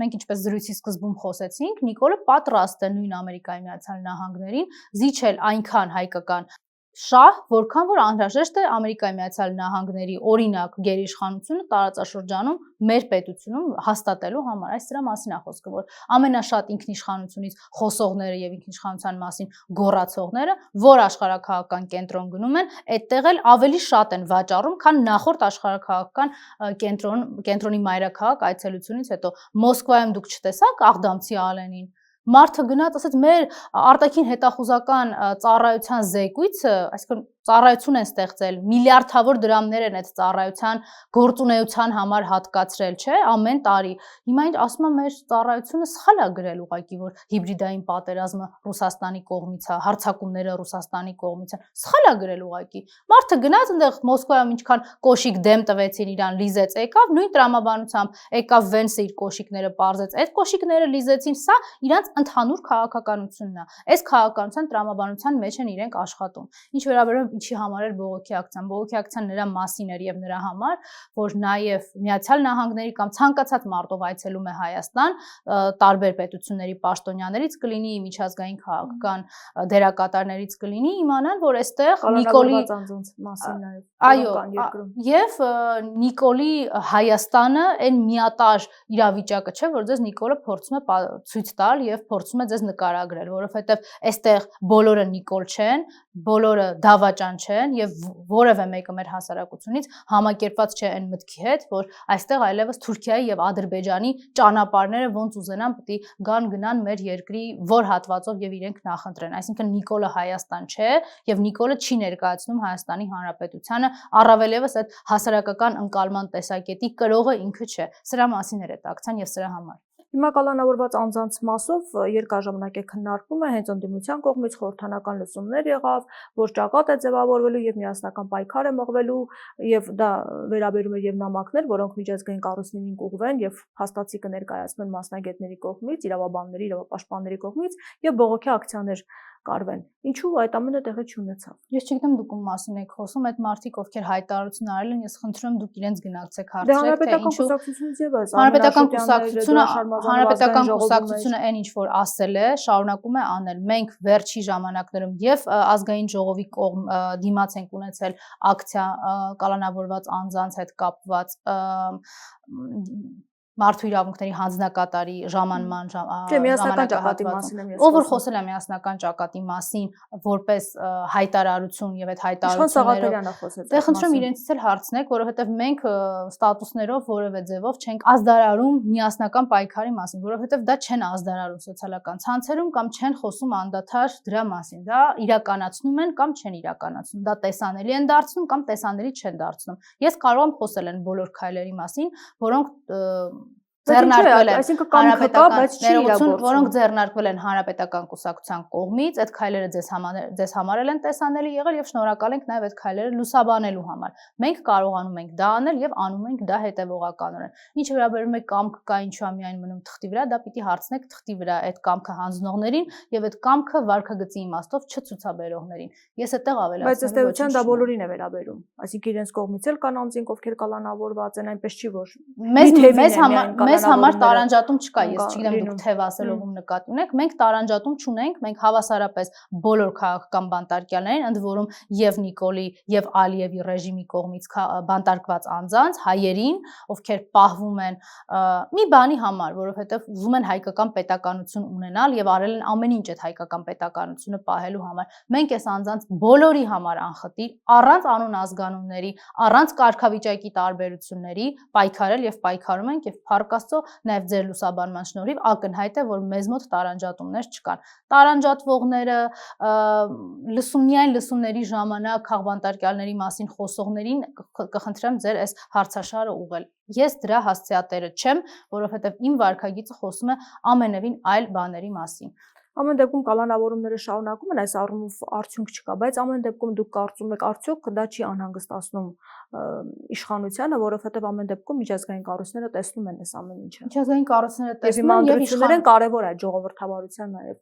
մենք ինչպես զրույցի սկզբում խոսեցինք, Նիկոլը պատրաստ է նույն Ամերիկայի Միացյալ Նահանգներին զիջել այնքան հայկական շահ, որքան որ անհրաժեշտ է Ամերիկայի Միացյալ Նահանգների օրինակ գերիշխանությունը տարածաշրջանում մեր պետությունում հաստատելու համար։ Այս դրա մասին է խոսքը, որ ամենաշատ ինքնիշխանությունից խոսողները եւ ինքնիշխանության մասին գոռացողները, որ աշխարհակաղակական կենտրոն գնում են, այդտեղ էլ ավելի շատ են վաճառում, քան նախորդ աշխարհակաղակական կենտրոնի մայրաքաղաք այցելությունից հետո։ Մոսկվայում դուք չտեսաք Աղդամցի Ալենին։ Մարդը գնաց, ասաց մեր արտաքին հետախուզական ծառայության զեկույցը, այսինքն ծառայություն են ստեղծել, միլիարդավոր դրամներ են այդ ծառայության գործունեության համար հատկացրել, չէ, ամեն տարի։ Հիմա ինչ ասում եմ, մեր ծառայությունը սխալ է գրել ուղղակի, որ հիբրիդային պատերազմը Ռուսաստանի կողմից է, հարձակումները Ռուսաստանի կողմից են։ Սխալ է գրել ուղղակի։ Մարդը գնաց այնտեղ Մոսկվայում ինչքան կոշիկ դեմ տվեցին իրան, լիզեց, եկավ նույն տրամաբանությամբ, եկավ Վենսը իր կոշիկները պարզեց, այդ կոշիկները լիզեցին, սա իրանց ընդհանուր քաղաքականությունն է։ Այս քաղաքականության տրամաբանության մեջ են իրենք աշխատում։ Ինչ վերաբերում ինչի համար էր բողոքի ակցիան։ Բողոքի ակցիան նրա մասին էր եւ նրա համար, որ նաեւ Միացյալ Նահանգների կամ ցանկացած մարտով այցելում է Հայաստան, տարբեր պետությունների պաշտոնյաներից կլինի, միջազգային քաղաքական դերակատարներից կլինի, իմանան, որ այստեղ Նիկոլի մասին նաեւ այո, եւ Նիկոլի Հայաստանը այն միատար իրավիճակը չէ, որ ձեզ Նիկոլը փորձում է ցույց տալ եւ փորձում է ձեզ նկարագրել, որովհետեւ այստեղ բոլորը Նիկոլ չեն, բոլորը դավաճան չեն եւ որևէ մեկը մեր հասարակությունից համակերպված չէ այն մտքի հետ, որ այստեղ այլևս Թուրքիայի եւ Ադրբեջանի ճանապարհները ոնց ուզենան պետք է գնան մեր երկրի որ հատվածով եւ իրենք նախընտրեն։ Այսինքն Նիկոլը Հայաստան չէ եւ Նիկոլը չի ներկայացնում Հայաստանի Հանրապետությանը, առավել եւս այդ հասարակական ընկալման տեսակետի կրողը ինքը չէ։ Սրա մասին էր այդ ակցիան եւ սրա համար։ Հիմա կալանավորված անձանց մասով երկար ժամանակ է քննարկվում է հենց ընդդիմության կողմից խորհրդանական լսումներ եղավ, որ ճակատ է ձևավորվելու եւ միասնական պայքար է մղվելու եւ դա վերաբերում է եւ նամակներ, որոնք միջազգային կառույցներին կուղղվեն եւ փաստացի կներկայացվեն մասնագետների կողմից, իրավաբանների, իրավապաշտպանների կողմից եւ բողոքի ակցիաներ կարվեն։ Ինչու այդ ամենը տեղի չունեցավ։ Ես չգիտեմ դուք ում մասին եք խոսում, այդ մարդիկ ովքեր հայտարարություն արել են, ես խնդրում եմ դուք իրենց գնացեք հարցրեք, թե ինչու։ Հանրապետական կուսակցությունից եւս Հանրապետական կուսակցությունը այն ինչ որ ասել է, շարունակում է անել։ Մենք վերջի ժամանակներում եւ ազգային ժողովի կողմ դիմաց ենք ունեցել ակցիա կալանավորված անձանց հետ կապված մարդու իրավունքների հանձնակատարի ժամանման ժամանակահատվածում։ Ով որ խոսել է միասնական ճակատի մասին որպես հայտարարություն եւ այդ հայտարարությունները։ Դե խնդրում իրենցից էլ հարցնեք, որովհետեւ մենք ստատուսներով որևէ ձևով չենք ազդարարում միասնական պայքարի մասին, որովհետեւ դա չեն ազդարարում սոցիալական ցանցերում կամ չեն խոսում անդադար դրա մասին։ Դա իրականացնում են կամ չեն իրականացնում։ Դա տեսանելի են դարձնում կամ տեսանելի չեն դարձնում։ Ես կարող եմ խոսել են բոլոր քայլերի մասին, որոնք ձեռնարկվել են հանրապետական, որոնք ձեռնարկվել են հանրապետական կուսակցության կողմից, այդ քայլերը ձեզ համարել են տեսանելի եղել եւ շնորհակալ ենք նաեւ այդ քայլերը լուսաբանելու համար։ Մենք կարողանում ենք դա անել եւ անում ենք դա հետեւողականորեն։ Ինչ վերաբերում է կամքը կա ինչու է միայն մնում թղթի վրա, դա պիտի հարցնեք թղթի վրա այդ կամքը հանձնողներին եւ այդ կամքը վարքագծի իմաստով չցուցաբերողներին։ Ես այդտեղ ավելացնեմ։ Բայց ըստ էության դա բոլորին է վերաբերում, այսինքն իրենց կողմից էլ կան անձինք, ովքեր կալանավորված են, այնպես չի որ մեզ համար տարանջատում չկա, ես չգիտեմ դուք թեև ասելով ում նկատի ունեք, մենք տարանջատում չունենք, մենք հավասարապես բոլոր քաղաքական բանտարկյալներին, ընդ որում եւ Նիկոլի եւ Ալիևի ռեժիմի կողմից բանտարկված անձանց, հայերին, ովքեր պահվում են մի բանի համար, որովհետեւ ուզում են հայկական պետականություն ունենալ եւ արել են ամեն ինչ այդ հայկական պետականությունը պահելու համար։ Մենք այս անձանց բոլորի համար անխտիր, առանց անուն ազգանունների, առանց կարգավիճակի տարբերությունների պայքարել եւ պայքարում ենք եւ փառք Նաև ձեր լուսաբանման շնորհիվ ակնհայտ է, որ մեզ մոտ տարանջատումներ չկան։ Տարանջատվողները միայն լսումների ժամանակ քաղբանտարկյալների մասին խոսողներին կխնդրեմ ձեր այս հարցաշարը ուղղել։ Ես դրա հասցեատերը չեմ, որովհետև իմ վարքագիծը խոսում է ամենևին այլ բաների մասին։ Ամեն դեպքում կալանավորումները շարունակում են, այս առումով արդյունք չկա, բայց ամեն դեպքում դուք կարծում եք արդյոք դա չի անհանգստացնում իշխանությանը, որովհետև ամեն դեպքում միջազգային կառույցները տեսնում են այս ամեն ինչը։ Միջազգային կառույցները տեսնում են եւ իշխանությունները կարևոր է ժողովրդավարության նաեւ։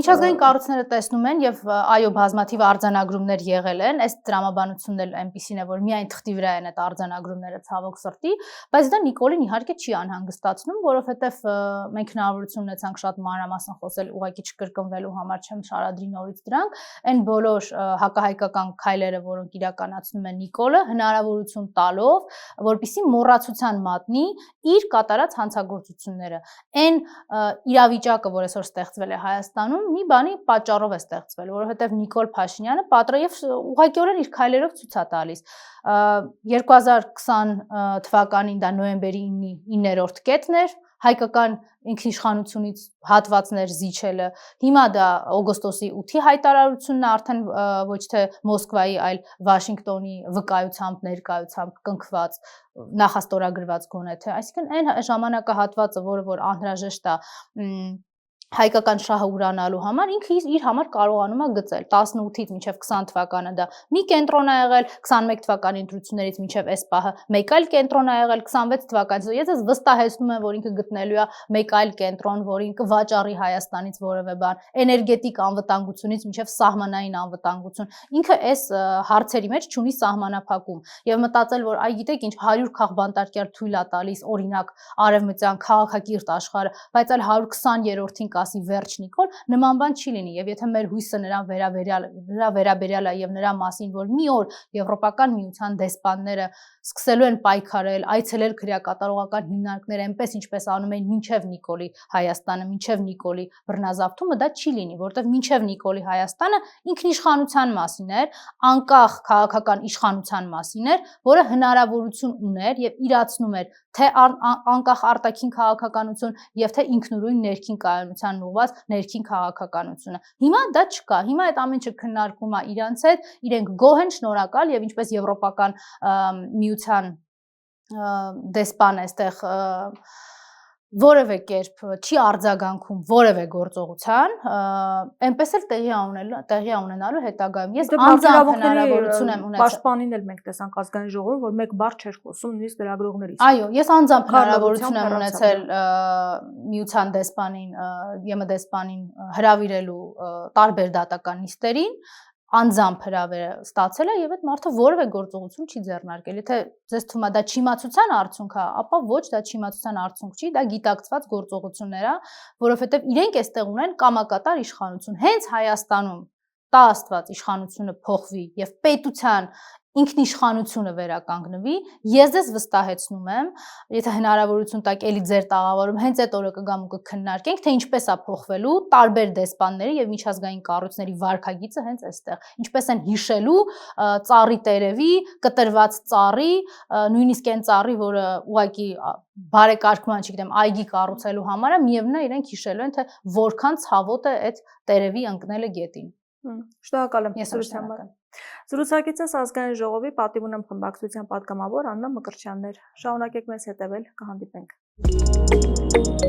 Միջազգային կառույցները տեսնում են եւ այո, բազմաթիվ արձանագրումներ եղել են, այս տրամաբանությունն էլ այնպեսին է, որ միայն թղթի վրա են այդ արձանագրումները ցավոք սրտի, բայց դա Նիկոլին իհարկե չի անհանգստացնում, որովհետեւ մենք հնարավորություն ունեցանք շատ մանրամասն խոսել ուղղակի կրկնվելու համար չեմ շարադրի նորից դրանք, այն բոլոր հակահայկական քայլերը, որոնք իրականացնում է Նիկոլը, հնարավորություն տալով, որպեսզի մոռացության մատնի իր կատարած հանցագործությունները։ Այն իրավիճակը, որ այսօր ստեղծվել է Հայաստանում, մի բանի պատճառով է ստեղծվել, որովհետև Նիկոլ Փաշինյանը պատրեև ուղղակիորեն իր քայլերով ցույց է տալիս։ 2020 թվականին դա նոյեմբերի 9-րդ կետն էր, հայկական ինքնիշխանությունից հատվածներ զիջելը, հիմա դա օգոստոսի 8-ի հայտարարությունն է արդեն ոչ թե Մոսկվայի, այլ Վաշինգտոնի վկայությամբ, ներկայությամբ կնքված, նախաստորագրված գոնե թե, այսինքն այն ժամանակահատվածը, որը որ անհրաժեշտ է հայկական շահը ուրանալու համար ինքը իր համար կարողանում է գծել 18-ից մինչև 20 թվականը դա մի կենտրոն է եղել, 21 թվականի ընտրություններից մինչև այս պահը մեկ այլ կենտրոն է եղել, 26 թվականից ես ես վստահեցնում եմ, որ ինքը գտնելու է մեկ այլ կենտրոն, որ ինքը վաճառի Հայաստանից որևէ բան, էներգետիկ անվտանգությունից մինչև սահմանային անվտանգություն, ինքը այս հարցերի մեջ չունի սահմանափակում եւ մտածել, որ այ գիտեք ինչ 100 քաղբանտարկյալ թույլ է տալիս օրինակ արևմտյան քաղաքակիրթ աշխարհը, բայց այլ 120-րդին ասի վերջ Նիկոլ, նման բան չի լինի եւ եթե մեր հույսը նրան վերաբերյալ է եւ նրա մասին, որ մի օր Եվրոպական միության դեսպանները սկսելու են պայքարել, այցելել քրեակատարողական հիմնարկներ, այնպես ինչպես անում էին մինչև Նիկոլի Հայաստանը, մինչև Նիկոլի բռնազավթումը, դա չի լինի, որովհետեւ մինչև Նիկոլի Հայաստանը ինքնիշխանության մասին էր, անկախ քաղաքական իշխանության մասին էր, որը հնարավորություն ուներ եւ իրացնում էր թե անկախ արտաքին քաղաքականություն եւ թե ինքնուրույն ներքին կայունության ուղղված ներքին քաղաքականությունը։ Հիմա դա չկա։ Հիմա այդ ամենը քննարկվում է իրանց հետ, իրենք գոհ են, շնորհակալ եւ ինչպես Եվրոպական միության դեսպանը այստեղ որևէ կերպ չի արձագանքում որևէ գործողության, այնպես էլ տեղի ունենալու հետագայում։ Ես անձամբ հնարավորություն եմ ունեցել։ Պաշտպանին էլ մենք տեսանք ազգային ժողովում, որ մեկ բառ չէր խոսում նույնիսկ լրագրողներից։ Այո, ես անձամբ հնարավորություն եմ ունեցել միության դեսպանին, ԵՄ դեսպանին հրավիրելու տարբեր դատական նիստերին, անձամբ հրավերը ստացել է եւ այդ մարդը որևէ գործողություն չի ձեռնարկել։ Եթե ձեզ թվում է դա չիմացության արդյունք է, ապա ոչ, դա չիմացության արդյունք չի, դա գիտակցված գործողություններ է, որովհետեւ իրենք այստեղ ունեն կամակատար իշխանություն։ Հենց Հայաստանում տա Աստված իշխանությունը փոխվի եւ պետության ինքնիշխանությունը վերականգնվի, ես ձեզ վստահեցնում եմ, եթե հնարավորություն տաք էլի ձեր տաղավարում հենց այդ օրը կգամ ու կքննարկենք, թե ինչպես է փոխվելու տարբեր դեսպանների եւ միջազգային կառույցների վարքագիծը հենց այստեղ, ինչպես են հիշելու ծառի տերևի, կտրված ծառի, նույնիսկ այն ծառի, որը ուղղակի բարեկարգման, չգիտեմ, այգի կառուցելու համար է, միևնույն է իրենք հիշելու են, թե որքան ցավոտ է այդ տերևի ընկնելը գետին։ Շնորհակալ եմ զրույցի համար։ Զրուցակիցս ազգային ժողովի պատիվ ունեմ խմբակցության պատգամավոր Աննա Մկրտչյանն էր։ Շարունակեք մեզ հետևել, կհանդիպենք։